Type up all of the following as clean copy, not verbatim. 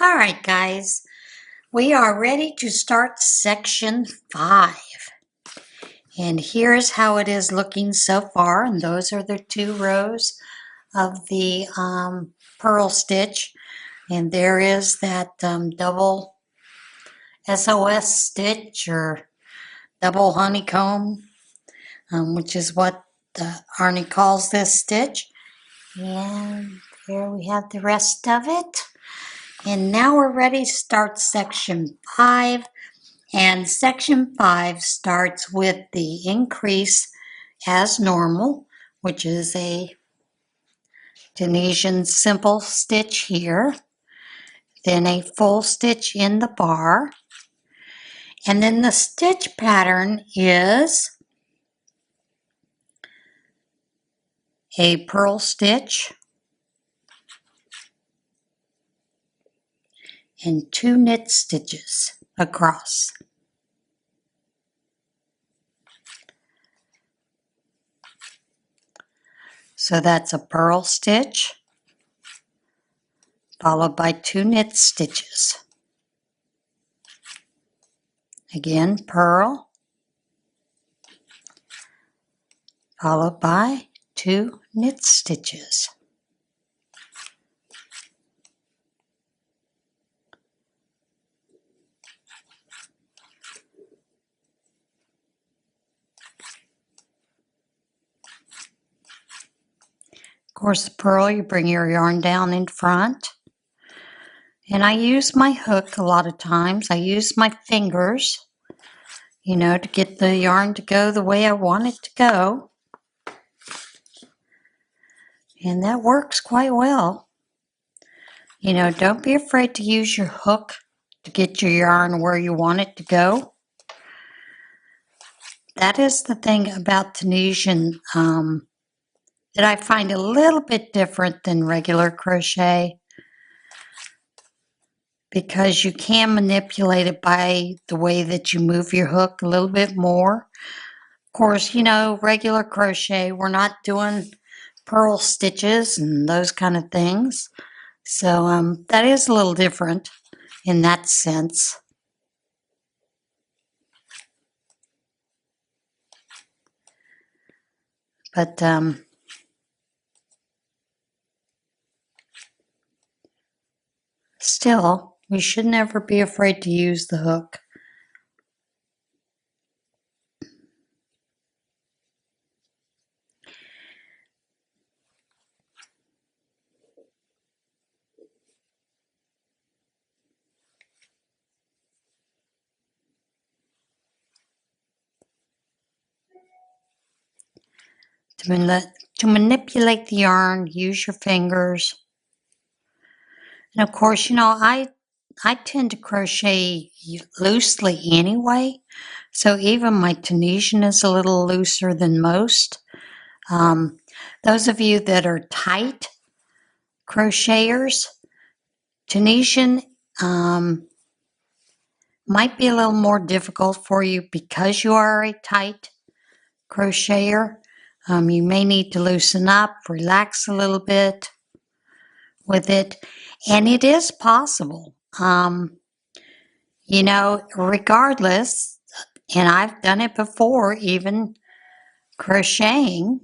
All right, guys, we are ready to start section 5. And here's how it is looking so far. And those are the 2 rows of the purl stitch. And there is that double SOS stitch or double honeycomb, which is what Arnie calls this stitch. And here we have the rest of it. And now we're ready to start section 5. And section 5 starts with the increase as normal, which is a Tunisian simple stitch here, then a full stitch in the bar, and then the stitch pattern is a purl stitch and 2 knit stitches across. So that's a purl stitch followed by 2 knit stitches. Again, purl followed by 2 knit stitches. Of course, the purl, you bring your yarn down in front. And I use my hook a lot of times. I use my fingers, to get the yarn to go the way I want it to go. And that works quite well. Don't be afraid to use your hook to get your yarn where you want it to go. That is the thing about Tunisian that I find a little bit different than regular crochet, because you can manipulate it by the way that you move your hook a little bit more. Of course, regular crochet, we're not doing purl stitches and those kind of things. So that is a little different in that sense. But still, we should never be afraid to use the hook. To manipulate the yarn, use your fingers. And of course, I tend to crochet loosely anyway, so even my Tunisian is a little looser than most. Those of you that are tight crocheters, Tunisian might be a little more difficult for you because you are a tight crocheter. You may need to loosen up, relax a little bit with it, and it is possible. Regardless, and I've done it before, even crocheting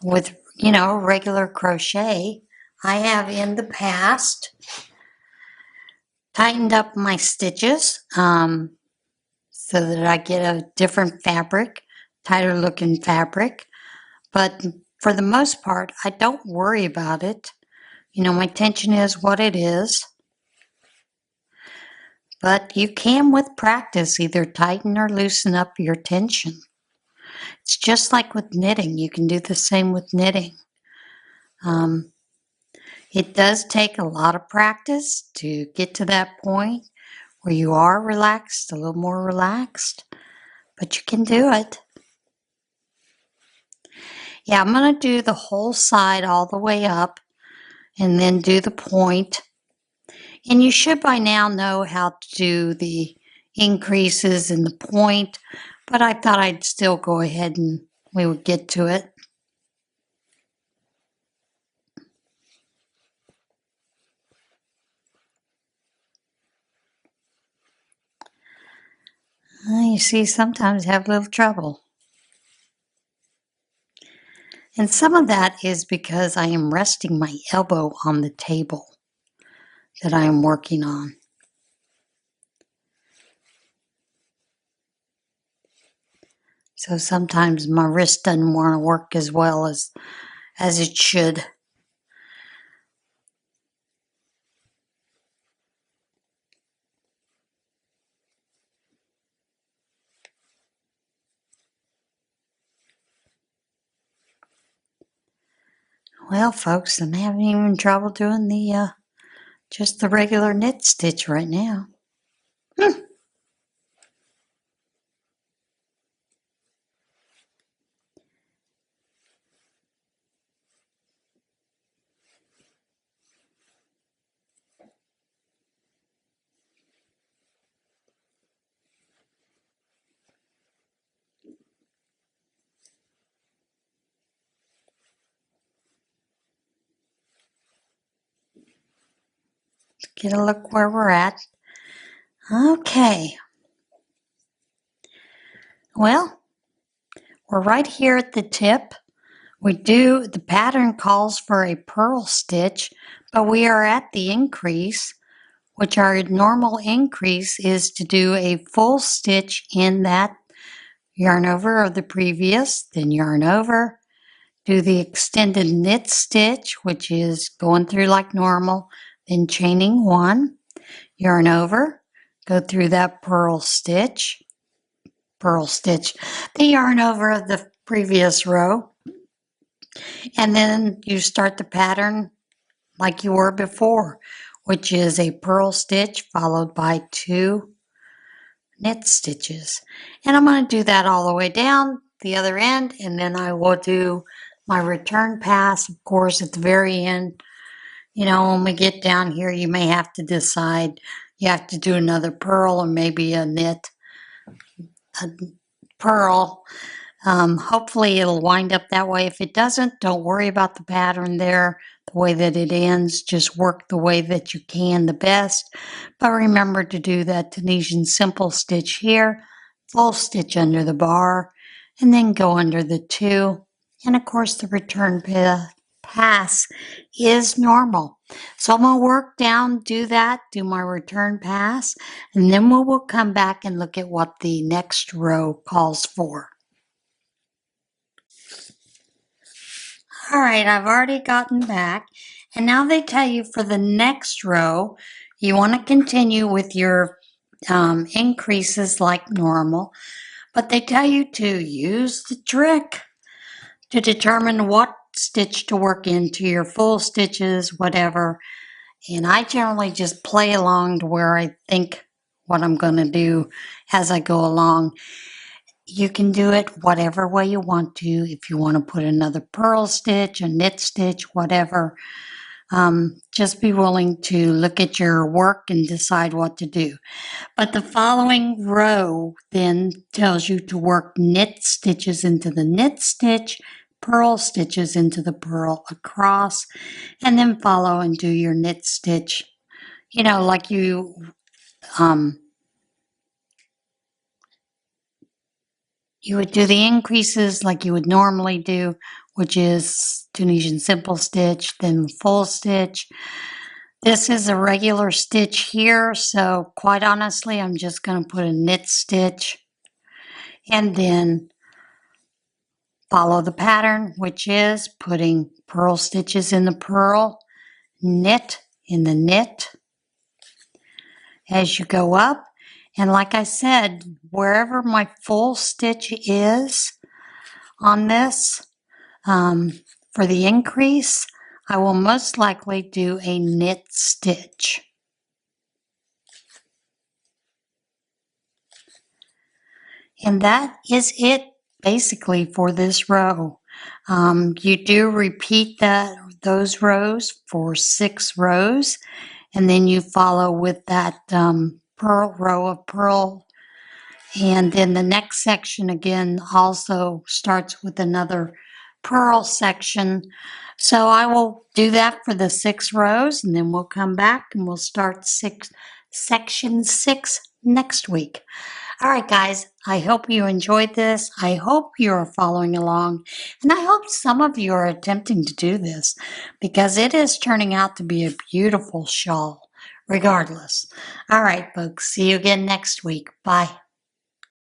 with, regular crochet, I have in the past tightened up my stitches so that I get a different fabric, tighter looking fabric. But for the most part, I don't worry about it. My tension is what it is. But you can, with practice, either tighten or loosen up your tension. It's just like with knitting. You can do the same with knitting. It does take a lot of practice to get to that point where you are relaxed, a little more relaxed, but you can do it. Yeah, I'm going to do the whole side all the way up and then do the point. And you should by now know how to do the increases in the point, but I thought I'd still go ahead and we would get to it. You see, sometimes have a little trouble. And some of that is because I am resting my elbow on the table that I am working on. So sometimes my wrist doesn't want to work as well as it should. Well, folks, I'm having even trouble doing the just the regular knit stitch right now. Get a look where we're at. Okay. Well, we're right here at the tip. The pattern calls for a purl stitch, but we are at the increase, which our normal increase is to do a full stitch in that yarn over of the previous, then yarn over, do the extended knit stitch, which is going through like normal, then chaining one, yarn over, go through that purl stitch, the yarn over of the previous row, and then you start the pattern like you were before, which is a purl stitch followed by 2 knit stitches. And I'm going to do that all the way down the other end, and then I will do my return pass, of course, at the very end. You know, when we get down here, you may have to decide you have to do another purl or maybe a knit, a purl. Hopefully it'll wind up that way. If it doesn't, don't worry about the pattern there, the way that it ends. Just work the way that you can the best. But remember to do that Tunisian simple stitch here, full stitch under the bar, and then go under the 2. And of course the return pass is normal. So I'm going to work down, do my return pass, and then we will come back and look at what the next row calls for. All right, I've already gotten back, and now they tell you for the next row, you want to continue with your increases like normal, but they tell you to use the trick to determine what stitch to work into your full stitches, whatever, and I generally just play along to where I think what I'm going to do as I go along. You can do it whatever way you want to. If you want to put another purl stitch, a knit stitch, whatever, just be willing to look at your work and decide what to do. But the following row then tells you to work knit stitches into the knit stitch, purl stitches into the purl across, and then follow and do your knit stitch, you know, like you would do the increases like you would normally do, which is Tunisian simple stitch, then full stitch. This is a regular stitch here, so quite honestly, I'm just going to put a knit stitch and then follow the pattern, which is putting purl stitches in the purl, knit in the knit as you go up. And like I said, wherever my full stitch is on this, for the increase, I will most likely do a knit stitch. And that is it basically for this row. You do repeat those rows for 6 rows, and then you follow with that row of purl. And then the next section again also starts with another purl section. So I will do that for the 6 rows, and then we'll come back and we'll start section 6 next week. All right, guys, I hope you enjoyed this. I hope you're following along, and I hope some of you are attempting to do this because it is turning out to be a beautiful shawl, regardless. All right, folks, see you again next week. Bye.